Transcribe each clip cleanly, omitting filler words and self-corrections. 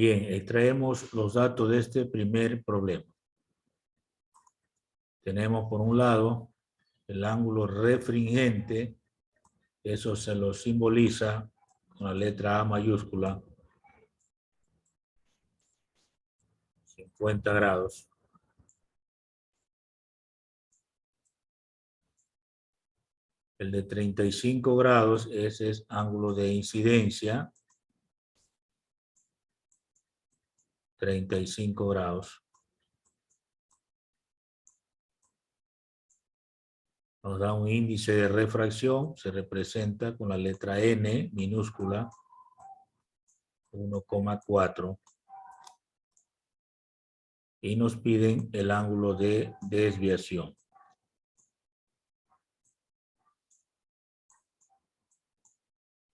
Bien, extraemos los datos de este primer problema. Tenemos por un lado el ángulo refringente, eso se lo simboliza con la letra A mayúscula, 50 grados. El de 35 grados, ese es ángulo de incidencia, 35 grados. Nos da un índice de refracción, se representa con la letra N minúscula, 1,4. Y nos piden el ángulo de desviación.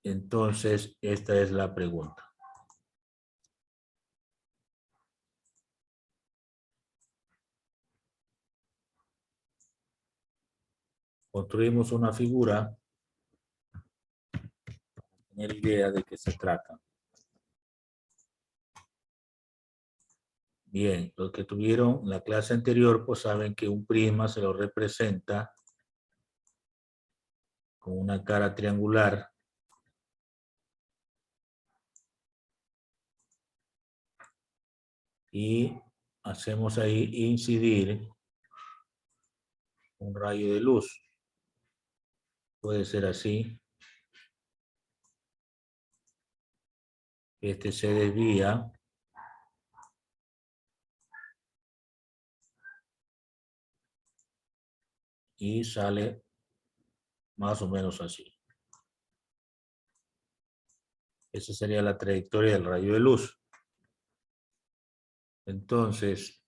Entonces, esta es la pregunta. Construimos una figura para tener idea de qué se trata. Bien, los que tuvieron la clase anterior, pues saben que un prisma se lo representa con una cara triangular. Y hacemos ahí incidir un rayo de luz. Puede ser así. Este se desvía. Y sale más o menos así. Esa sería la trayectoria del rayo de luz. Entonces,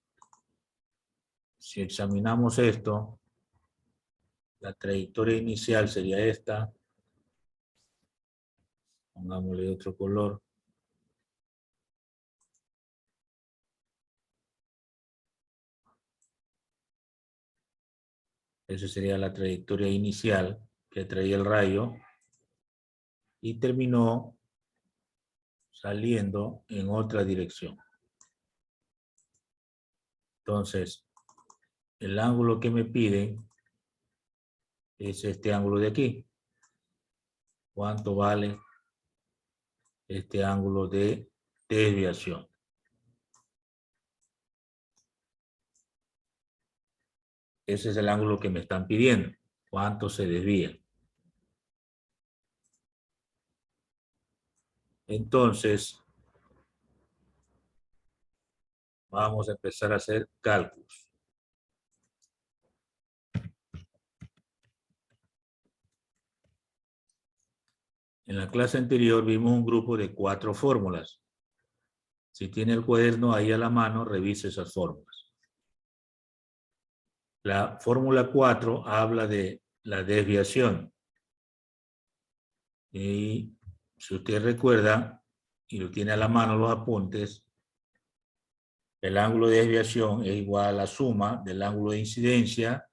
si examinamos esto, la trayectoria inicial sería esta. Pongámosle otro color. Esa sería la trayectoria inicial que traía el rayo. Y terminó saliendo en otra dirección. Entonces, el ángulo que me piden es este ángulo de aquí. ¿Cuánto vale este ángulo de desviación? Ese es el ángulo que me están pidiendo. ¿Cuánto se desvía? Entonces, vamos a empezar a hacer cálculos. En la clase anterior vimos un grupo de 4 fórmulas. Si tiene el cuaderno ahí a la mano, revise esas fórmulas. La fórmula 4 habla de la desviación. Y si usted recuerda, y lo tiene a la mano los apuntes, el ángulo de desviación es igual a la suma del ángulo de incidencia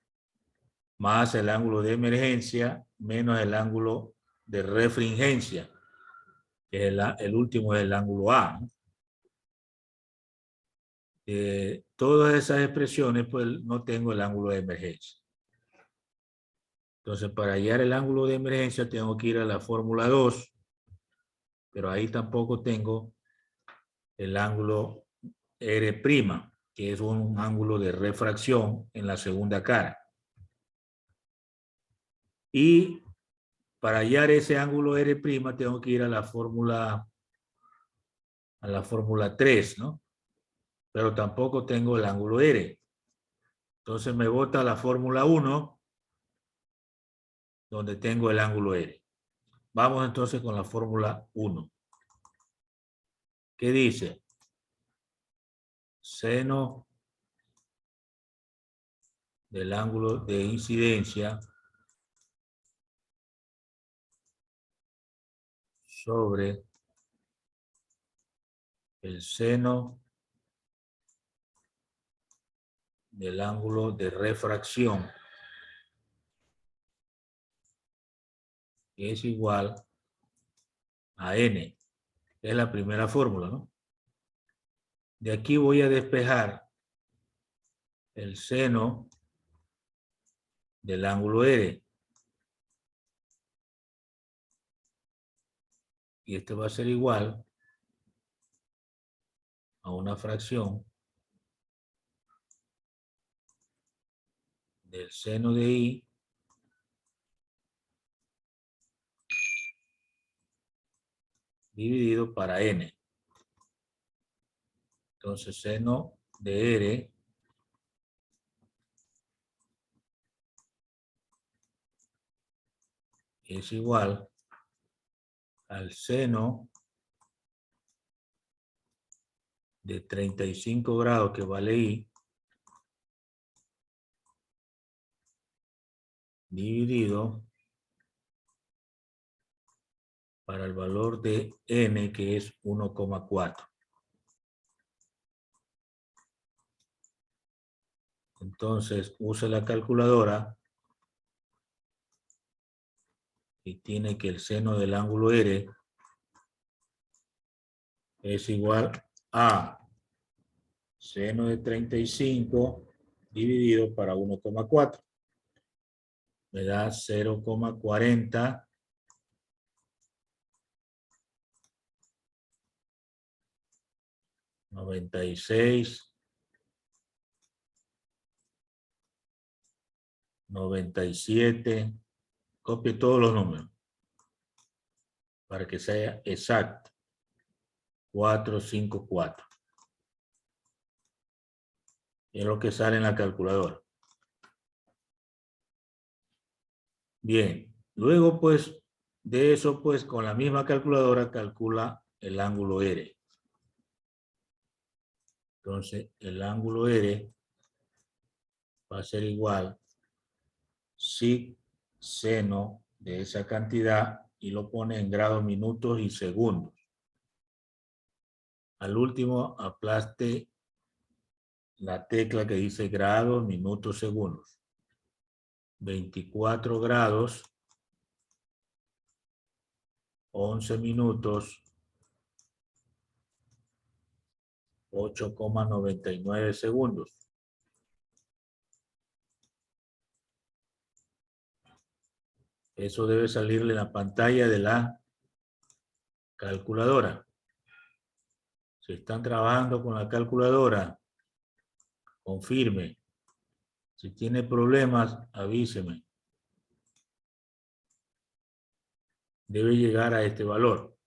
más el ángulo de emergencia menos el ángulo de refringencia, que es el último es el ángulo A, ¿no? Todas esas expresiones, pues no tengo el ángulo de emergencia. Entonces, para hallar el ángulo de emergencia tengo que ir a la fórmula 2, pero ahí tampoco tengo el ángulo R', que es un ángulo de refracción en la segunda cara. Y para hallar ese ángulo R', tengo que ir a la fórmula 3, ¿no? Pero tampoco tengo el ángulo R. Entonces me bota la fórmula 1, donde tengo el ángulo R. Vamos entonces con la fórmula 1. ¿Qué dice? Seno del ángulo de incidencia sobre el seno del ángulo de refracción es igual a n. Es la primera fórmula, ¿no? De aquí voy a despejar el seno del ángulo R. Y este va a ser igual a una fracción del seno de I dividido para N. Entonces, seno de R es igual al seno de 35 grados que vale I dividido para el valor de N, que es 1,4. Entonces, use la calculadora y tiene que el seno del ángulo R es igual a seno de 35 dividido para 1,4. Me da 0,40 96 97. Copie todos los números para que sea exacto. 454. Es lo que sale en la calculadora. Bien, luego pues de eso pues con la misma calculadora calcula el ángulo R. Entonces el ángulo R va a ser igual sig seno de esa cantidad y lo pone en grados, minutos y segundos. Al último aplaste la tecla que dice grados, minutos, segundos. 24 grados, 11 minutos, 8,99 segundos. Eso debe salirle en la pantalla de la calculadora. Si están trabajando con la calculadora, confirme. Si tiene problemas, avíseme. Debe llegar a este valor.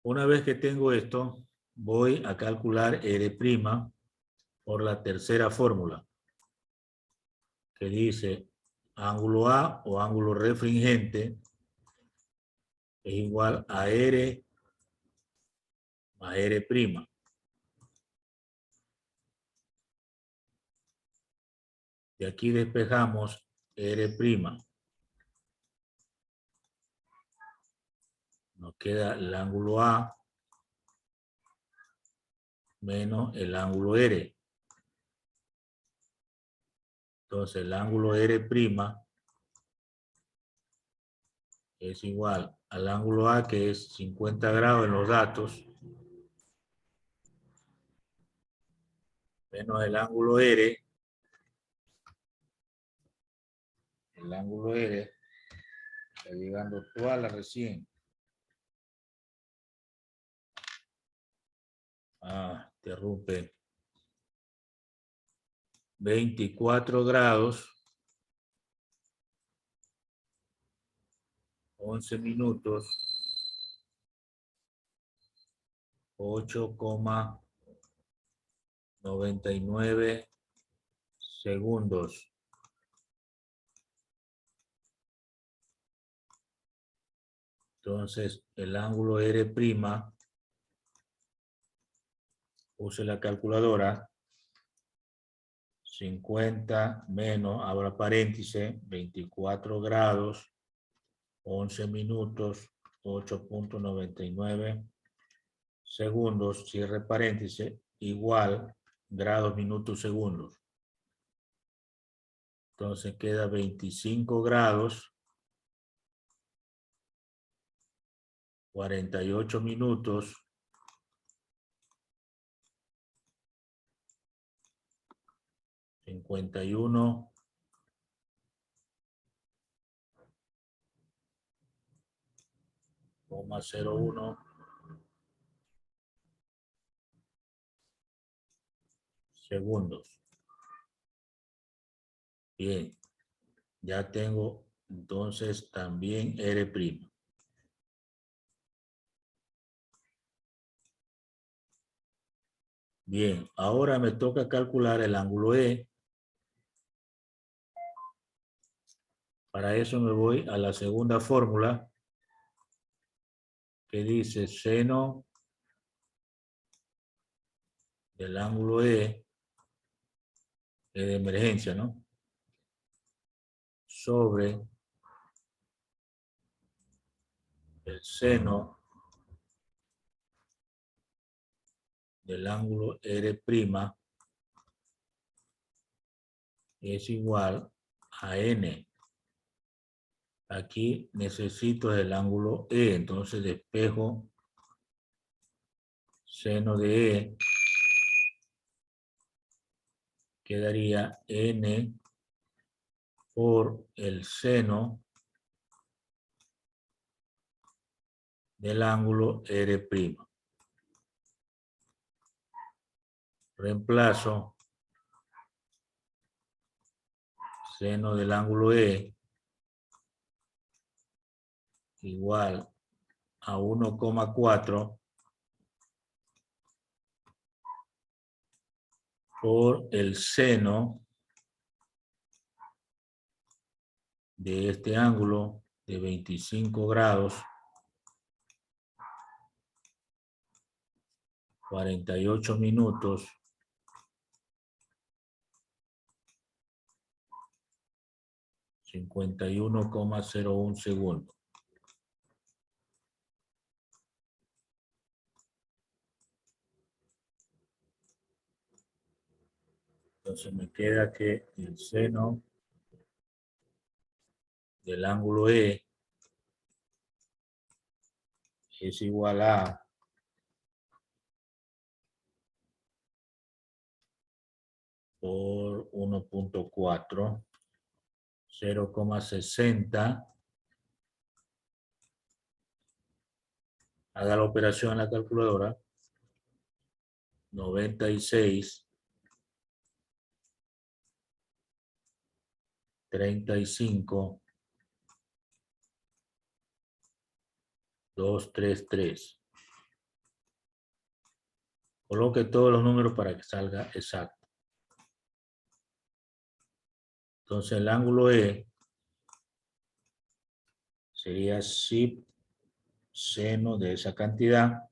Una vez que tengo esto, voy a calcular R' por la tercera fórmula, que dice ángulo A o ángulo refringente es igual a R más R'. De aquí despejamos R'. Nos queda el ángulo A menos el ángulo R. Entonces el ángulo R' es igual al ángulo A, que es 50 grados en los datos, menos el ángulo R. El ángulo R está llegando toda la recién. Interrumpe. 24 grados, 11 minutos, 8,99 segundos. Entonces, el ángulo R', use la calculadora, 50 menos, abra paréntesis, 24 grados, 11 minutos, 8,99 segundos, cierre paréntesis, igual grados, minutos, segundos. Entonces queda 25 grados, 48 minutos, 51,01 segundos. Bien, ya tengo entonces también R'. Bien, ahora me toca calcular el ángulo E. Para eso me voy a la segunda fórmula que dice seno del ángulo E, de emergencia, ¿no? Sobre el seno del ángulo R' es igual a N. Aquí necesito el ángulo E, entonces despejo seno de E, quedaría N por el seno del ángulo R'. Reemplazo seno del ángulo E igual a 1,4 por el seno de este ángulo de 25 grados, 48 minutos, 51,01 segundos. Entonces me queda que el seno del ángulo E es igual a por 1,4, 0,60. Haga la operación en la calculadora. 96, 35, 233. Coloque todos los números para que salga exacto. Entonces el ángulo E sería si seno de esa cantidad.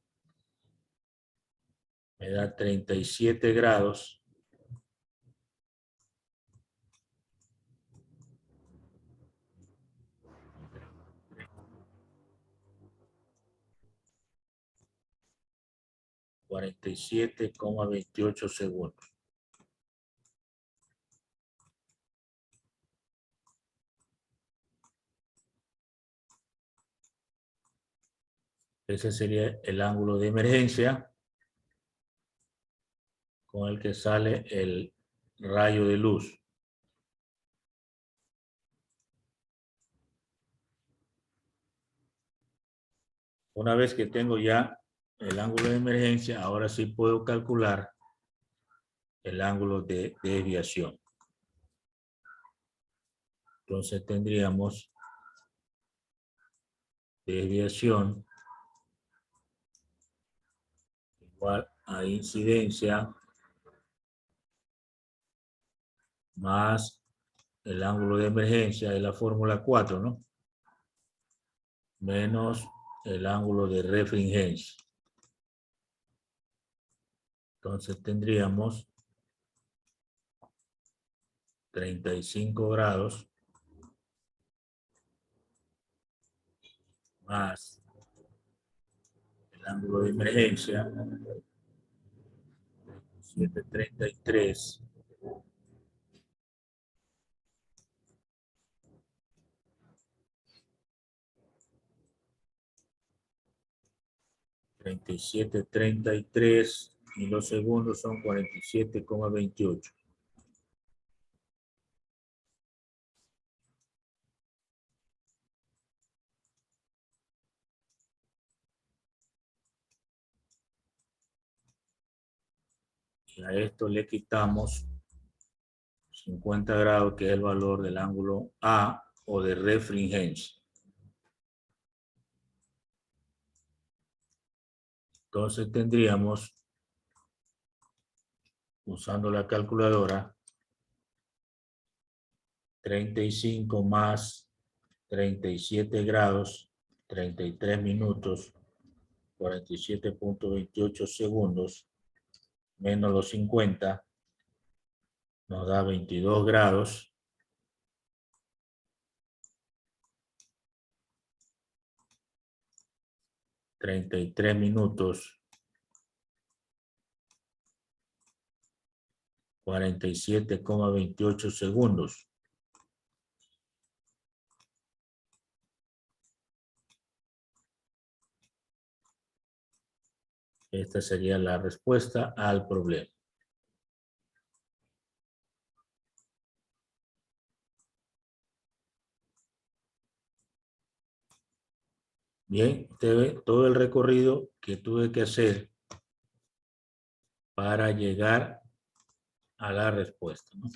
Me da 37 grados. ,27,28 segundos. Ese sería el ángulo de emergencia con el que sale el rayo de luz. Una vez que tengo ya el ángulo de emergencia, ahora sí puedo calcular el ángulo de desviación. Entonces tendríamos desviación igual a incidencia más el ángulo de emergencia de la fórmula 4, ¿no? Menos el ángulo de refringencia. Entonces tendríamos 35 grados más el ángulo de emergencia, 733, y los segundos son 47,28. Y a esto le quitamos 50 grados, que es el valor del ángulo A o de refringencia. Entonces tendríamos, usando la calculadora, 35 más 37 grados, 33 minutos, 47.28 segundos, menos los 50, nos da 22 grados. 33 minutos, 47,28 segundos. Esta sería la respuesta al problema. Bien, usted ve todo el recorrido que tuve que hacer para llegar a la respuesta, ¿no?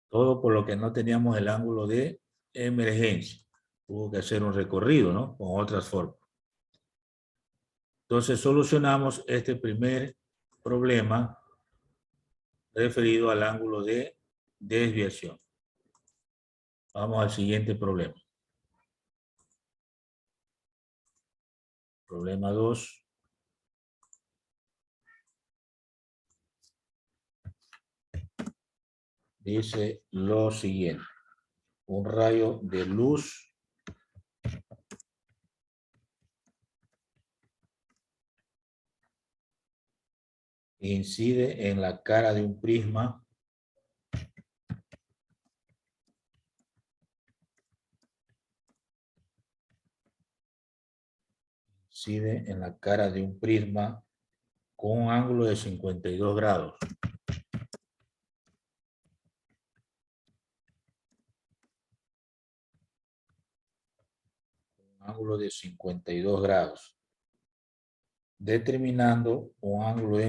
Todo por lo que no teníamos el ángulo de emergencia. Hubo que hacer un recorrido, ¿no? Con otras formas. Entonces solucionamos este primer problema referido al ángulo de desviación. Vamos al siguiente problema. Problema 2. Dice lo siguiente. Un rayo de luz incide en la cara de un prisma con un ángulo de 52 grados. Un ángulo de 52 grados. Determinando un ángulo de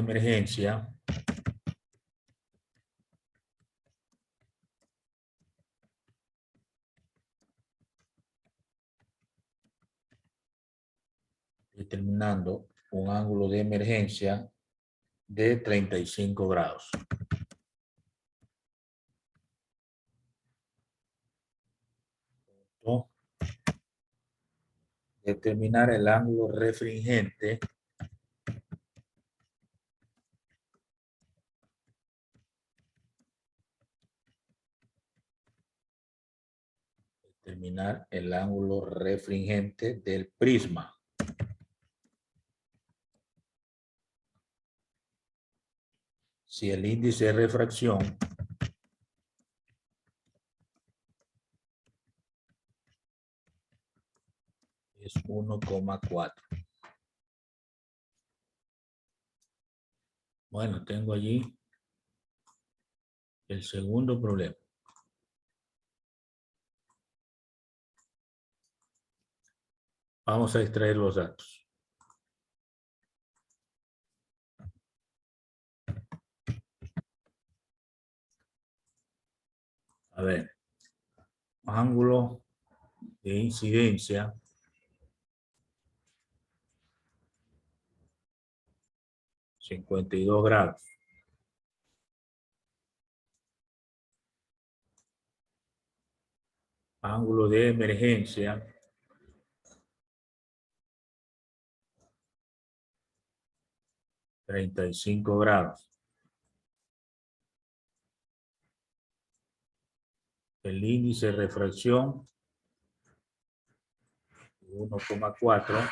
emergencia de 35 grados. Determinar el ángulo refringente del prisma. Si el índice de refracción es 1,4. Bueno, tengo allí el segundo problema. Vamos a extraer los datos. A ver, ángulo de incidencia 52 grados. Ángulo de emergencia 35 grados. El índice de refracción 1,4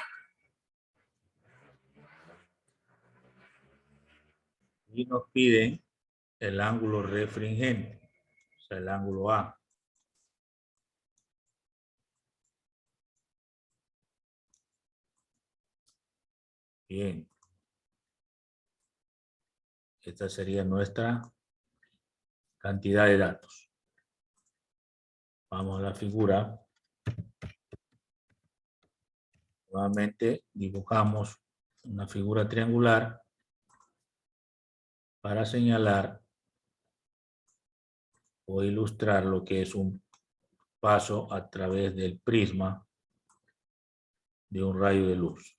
y nos piden el ángulo refringente, o sea, el ángulo A. Bien. Esta sería nuestra cantidad de datos. Vamos a la figura. Nuevamente dibujamos una figura triangular para señalar o ilustrar lo que es un paso a través del prisma de un rayo de luz.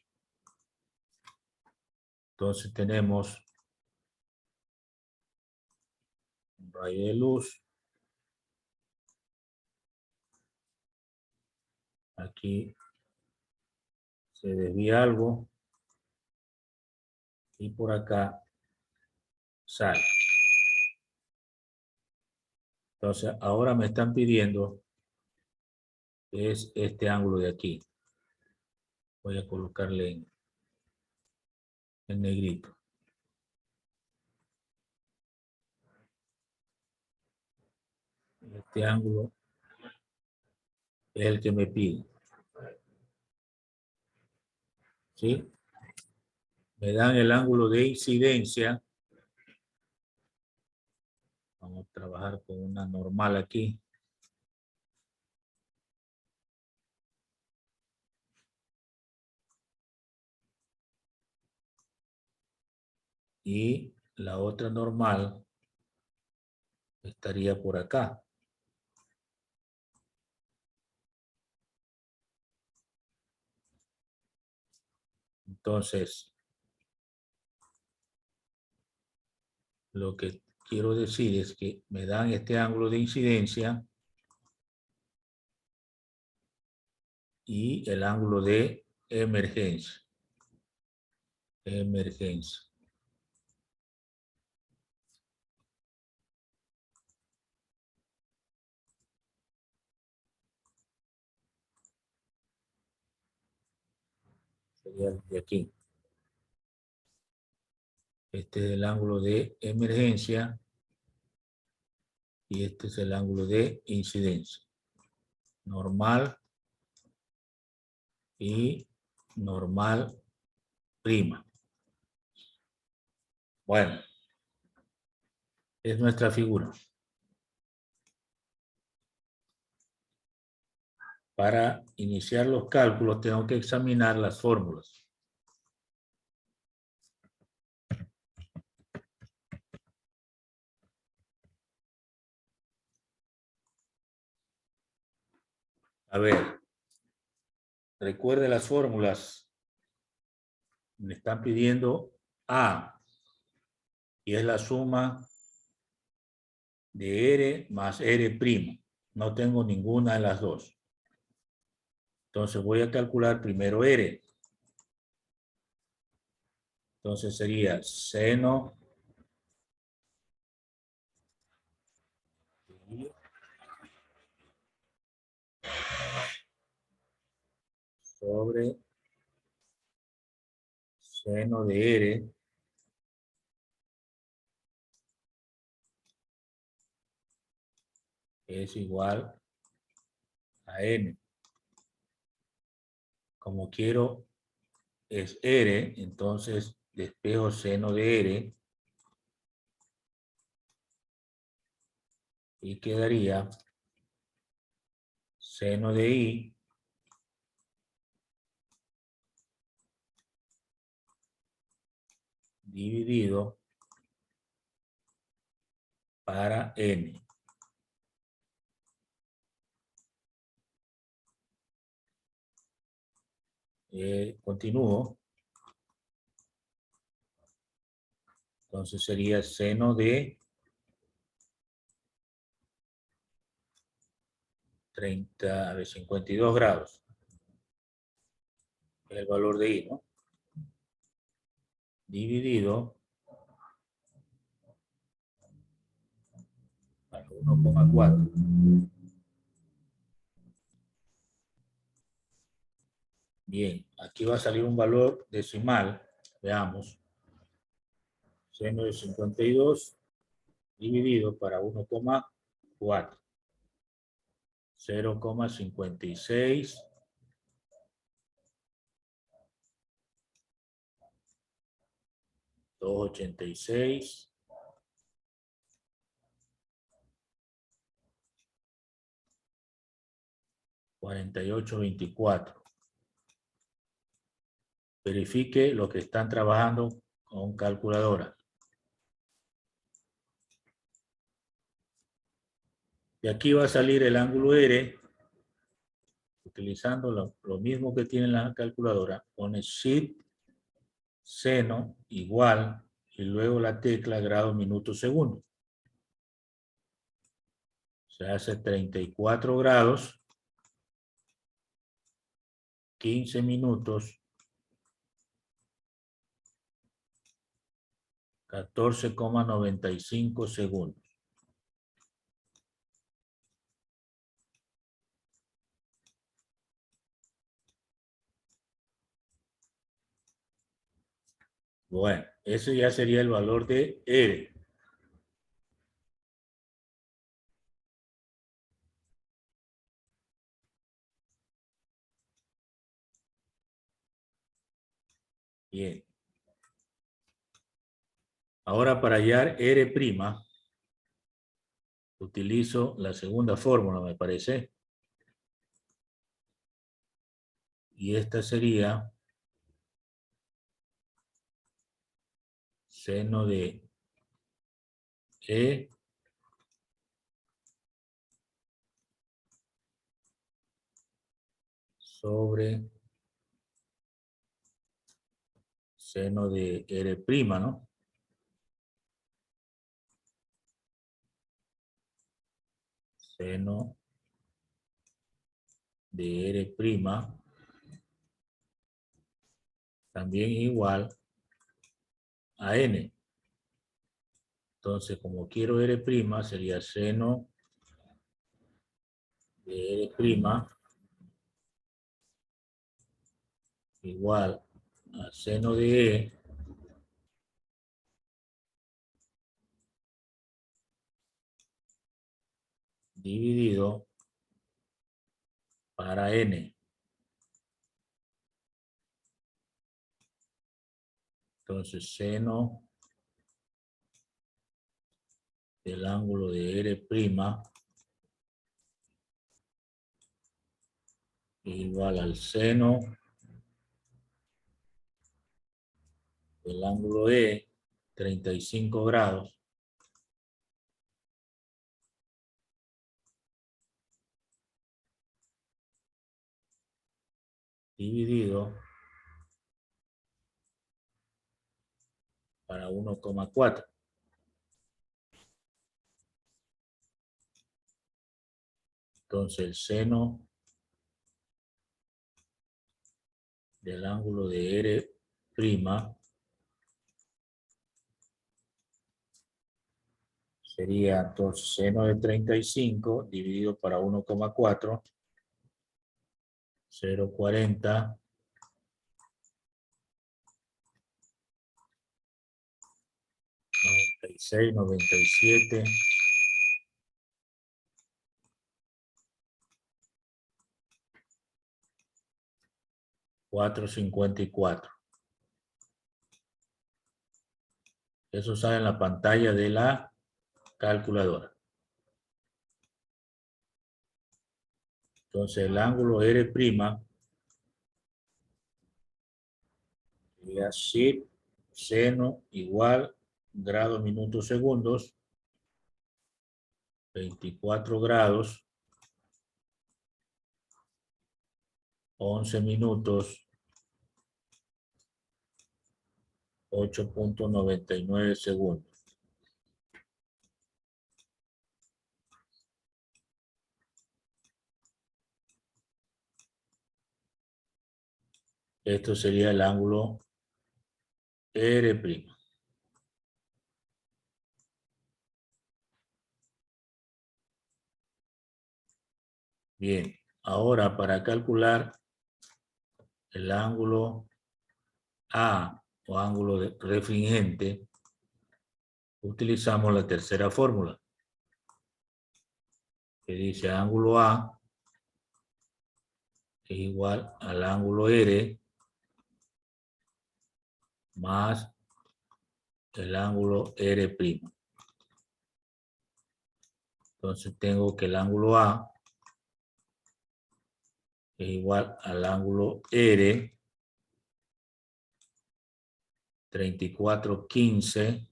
Entonces tenemos un rayo de luz. Aquí se desvía algo y por acá sale. Entonces ahora me están pidiendo es este ángulo de aquí. Voy a colocarle en negrito. Este ángulo es el que me pide. ¿Sí? Me dan el ángulo de incidencia. Vamos a trabajar con una normal aquí. Y la otra normal estaría por acá. Entonces, lo que quiero decir es que me dan este ángulo de incidencia y el ángulo de emergencia. Emergencia. Sería el de aquí. Este es el ángulo de emergencia y este es el ángulo de incidencia. Normal y normal prima. Bueno, es nuestra figura. Para iniciar los cálculos tengo que examinar las fórmulas. A ver, recuerde las fórmulas. Me están pidiendo A, y es la suma de R más R'. No tengo ninguna de las dos. Entonces voy a calcular primero R. Entonces sería seno sobre seno de R es igual a N. Como quiero es R, entonces despejo seno de R y quedaría seno de I dividido para N. Continúo. Entonces sería seno de 52 grados. Es el valor de I, ¿no? Dividido al 1,4. Bien, aquí va a salir un valor decimal. Veamos. Seno de 52 dividido para 1,4. 0,56 286 48,24. Verifique los que están trabajando con calculadora. De aquí va a salir el ángulo R, utilizando lo mismo que tiene la calculadora. Pone Shift, seno, igual, y luego la tecla grado, minuto, segundo. Se hace 34 grados, 15 minutos, 14,95 segundos. Bueno, ese ya sería el valor de R. Bien. Ahora para hallar R', utilizo la segunda fórmula, me parece. Y esta sería seno de E sobre seno de R', ¿no? Seno de R' también igual a N. Entonces, como quiero R', sería seno de R' igual a seno de E dividido para N. Entonces, seno del ángulo de R' igual al seno del ángulo E, 35 grados, dividido para 1,4. Entonces el seno del ángulo de R' sería entonces seno de 35 dividido para 1,4, 0,40, 96, 97, 4,54. Eso sale en la pantalla de la calculadora. Entonces el ángulo R' sería Shift, seno igual grado, minutos, segundos, 24 grados, 11 minutos, 8,99 segundos. Esto sería el ángulo R'. Bien, ahora para calcular el ángulo A o ángulo refringente, utilizamos la tercera fórmula, que dice ángulo A es igual al ángulo R más el ángulo R'. Entonces tengo que el ángulo A es igual al ángulo R 3415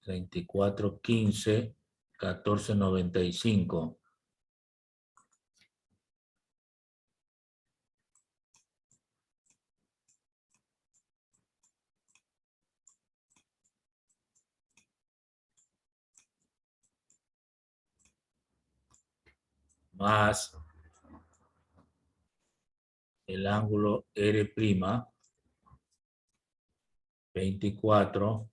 3415 1495 más el ángulo R', 24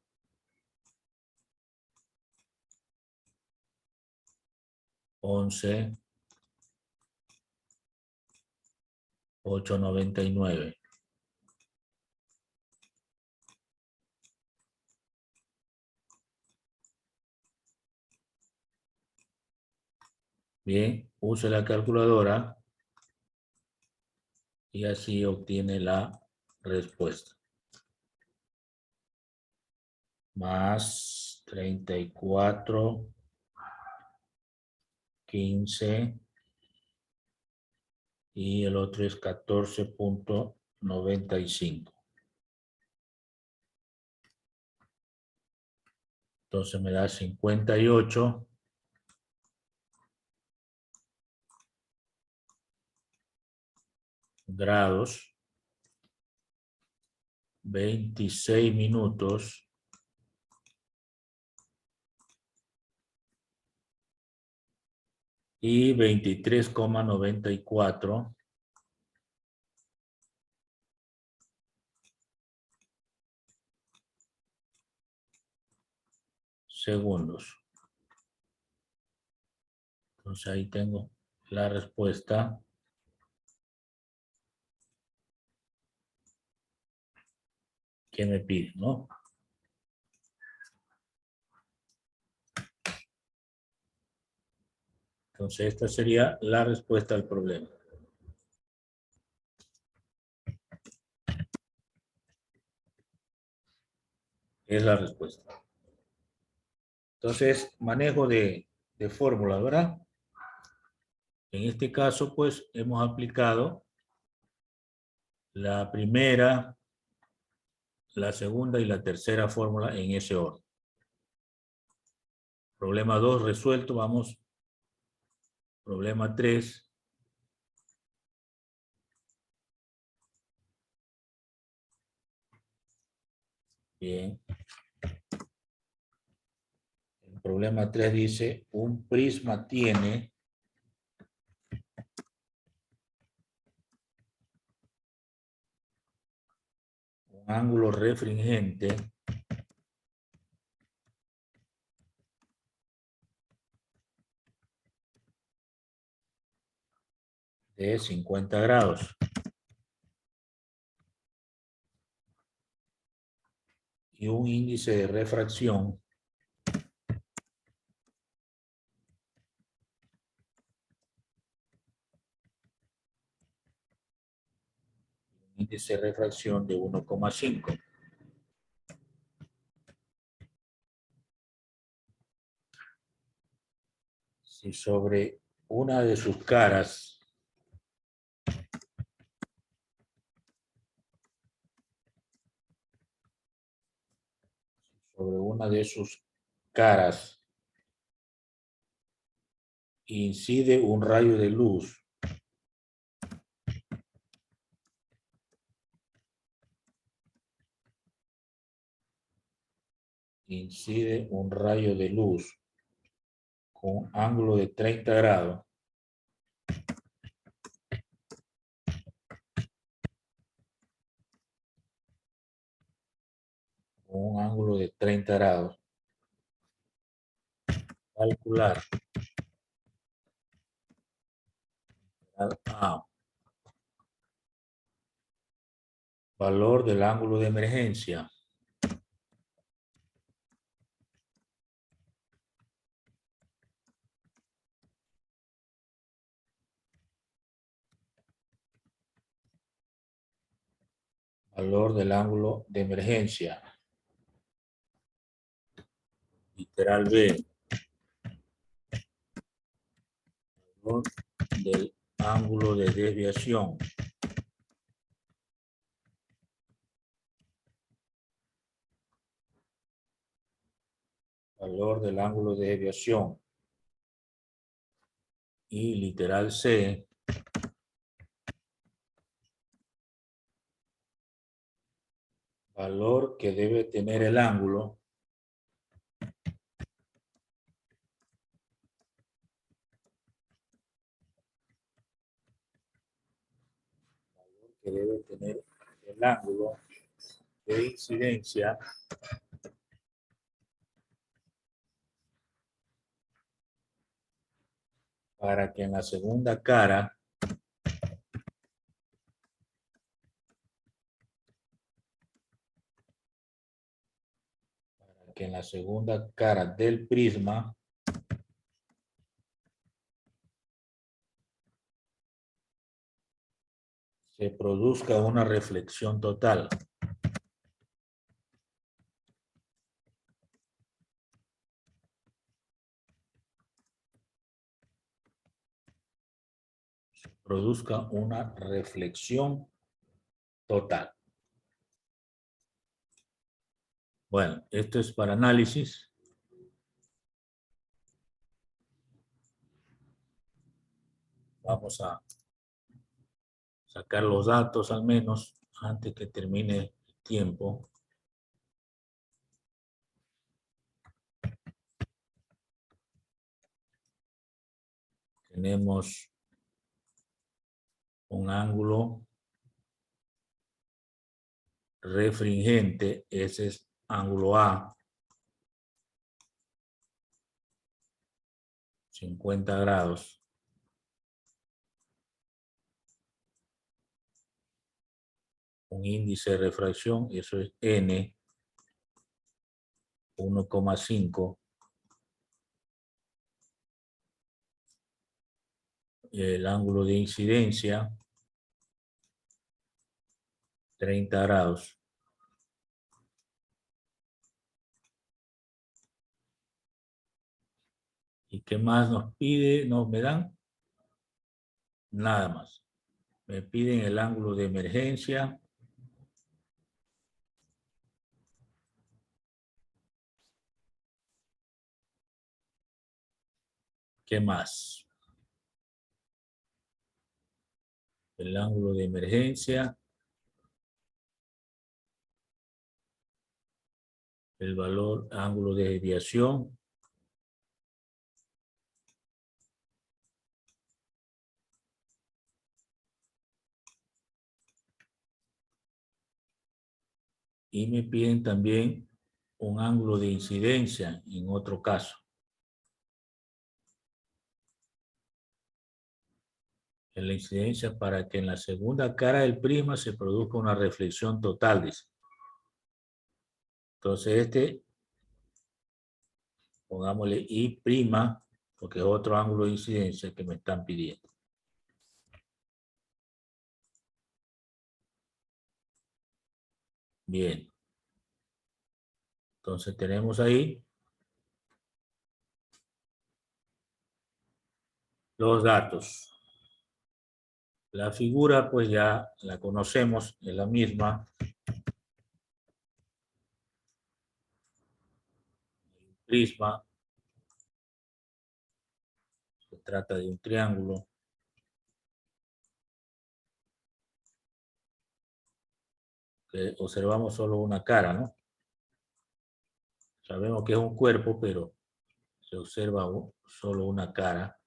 11 899. Bien, use la calculadora y así obtiene la respuesta. Más 34 15 y el otro es 14.95. Entonces me da 58 grados, 26 minutos y 23,94 segundos. Entonces ahí tengo la respuesta que me pide, ¿no? Entonces esta sería la respuesta al problema. Es la respuesta. Entonces, manejo de fórmula, ¿verdad? En este caso, pues, hemos aplicado la primera, la segunda y la tercera fórmula en ese orden. Problema 2 resuelto, vamos. Problema 3. Bien. El problema 3 dice, un prisma tiene un ángulo refringente de 50 grados. Y un índice de refracción de 1,5. Si sobre una de sus caras incide un rayo de luz con ángulo de 30 grados, calcular A, valor del ángulo de emergencia, valor del ángulo de emergencia, literal B, Valor del ángulo de desviación. Valor del ángulo de desviación. Y literal C. Valor que debe tener el ángulo que debe tener el ángulo de incidencia para que en la segunda cara del prisma se produzca una reflexión total. Produzca una reflexión total. Bueno, esto es para análisis. Vamos a sacar los datos al menos antes que termine el tiempo. Tenemos un ángulo refringente, ese es ángulo A, 50 grados. Un índice de refracción, eso es N, 1,5. El ángulo de incidencia, 30 grados. ¿Y qué más nos pide? ¿Nos me dan? Nada más. Me piden el ángulo de emergencia. ¿Qué más? El ángulo de emergencia. El valor ángulo de desviación. Y me piden también un ángulo de incidencia en otro caso. En la incidencia para que en la segunda cara del prisma se produzca una reflexión total, dice. Entonces pongámosle I', porque es otro ángulo de incidencia que me están pidiendo. Bien. Entonces tenemos ahí los datos. La figura pues ya la conocemos, es la misma. Prisma. Se trata de un triángulo. Que observamos solo una cara, ¿no? Sabemos que es un cuerpo, pero se observa solo una cara.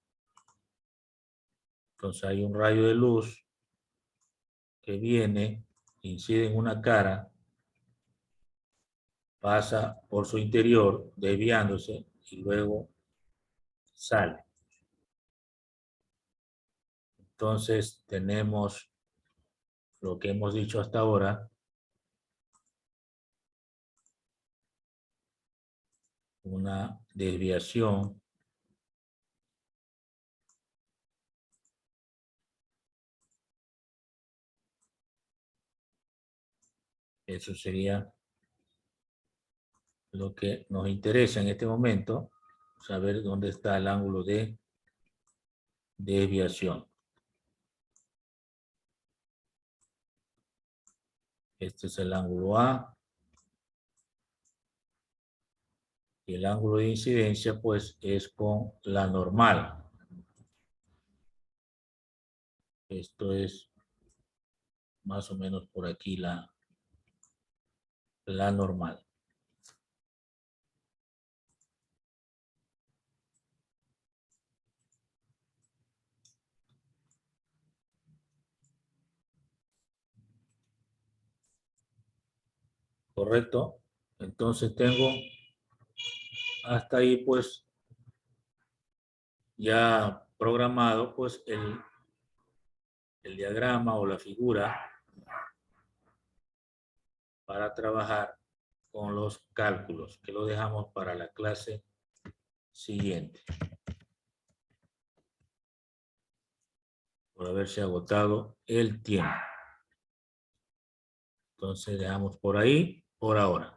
Entonces hay un rayo de luz que viene, incide en una cara, pasa por su interior, desviándose, y luego sale. Entonces tenemos lo que hemos dicho hasta ahora, una desviación eso sería lo que nos interesa en este momento, saber dónde está el ángulo de desviación. Este es el ángulo A. Y el ángulo de incidencia, pues, es con la normal. Esto es más o menos por aquí la normal. ¿Correcto? Entonces tengo hasta ahí, pues, ya programado, pues, el diagrama o la figura para trabajar con los cálculos, que lo dejamos para la clase siguiente. Por haberse agotado el tiempo. Entonces dejamos por ahí, por ahora.